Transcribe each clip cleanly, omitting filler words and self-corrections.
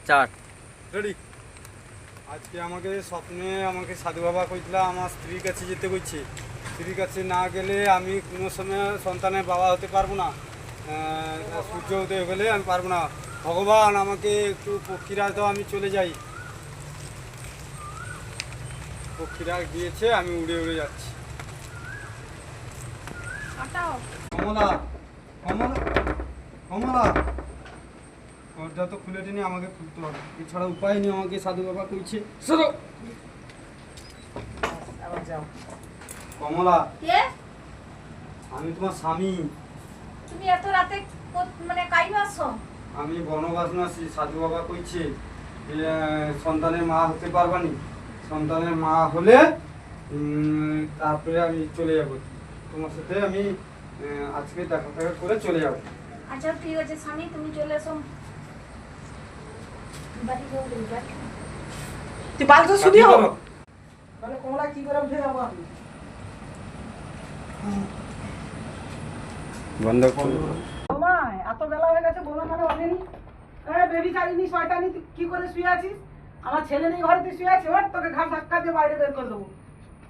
চার রেডি। আজকে আমাকে স্বপ্নে আমাকে সাধু বাবা কইছিল আমার স্ত্রীর কাছে যেতে কইছে। স্ত্রীর কাছে না গেলে আমি কোনো সময় সন্তানের বাবা হতে পারবো না। সূর্য উদয় হলে আমি পারবো না। ভগবান আমাকে একটু পক্ষীরাজ দাও, আমি চলে যাই। পক্ষীরাজ দিয়েছে, আমি উড়ে উড়ে যাচ্ছি। কমলা, কমলা, কমলা, দরজা তো খুলে টেনে আমাকে খুলতে হবে, এছাড়া উপায় নেই। আমাকে সাধু বাবা কইছে সরো। কমলা, কে? আমি তোমার স্বামী। তুমি এত রাতে মানে কাইবা আসছো? আমি বনবাস নাসি। সাধু বাবা কইছে যে সন্তানের মা হতে পারবানি, সন্তানের মা হলে তারপরে আমি চলে যাব তোমার সাথে। আমি আজকে দেখা টাকা করে চলে যাব। আচ্ছা ঠিক আছে স্বামী, তুমি চলে এসো। বাড়ি যাও, বাড়ি। তুই বালতো শুধু তাহলে কমলা কি করে উঠে যাবো আমি? বন্ধ করো। মা এত বেলা হয়ে গেছে, বলো মানে অনেনি বেবি চালিনি শয়তানি, তুই কি করে শুয়ে আছিস? আমার ছেলে নেই ঘরে, তুই শুয়ে আছিস? ওর তোকে ঘাট ধাক্কা দিয়ে বাইরে বের করে দেবো।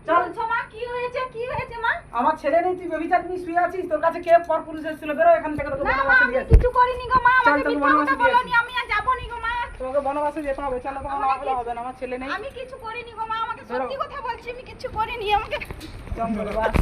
চলছো মা? কি হয়েছে, কি হয়েছে মা? আমার ছেলে নেই, তুই বেবি চালিনি শুয়ে আছিস, তোর কাছে কে পর পুলিশ এসেছিল? বেরো এখান থেকে, তোকে না মা, বনবাসে আমি দিয়ে আসি। কিছু করিনি গো মা, চল, আমাকে তোকে মিথ্যা বনবাসে কথা দিয়ে বলোনি, আসি। আমি আর যাবনি গো মা। তোমাকে বনবাসে যেতে হবে, চলো তোমার না হলে হবে না, আমার ছেলে নেই। আমি কিছু করিনি গো মা, আমাকে বেরো। সত্যি কথা বলছি, আমি কিছু করিনি, আমাকে চল, বাস।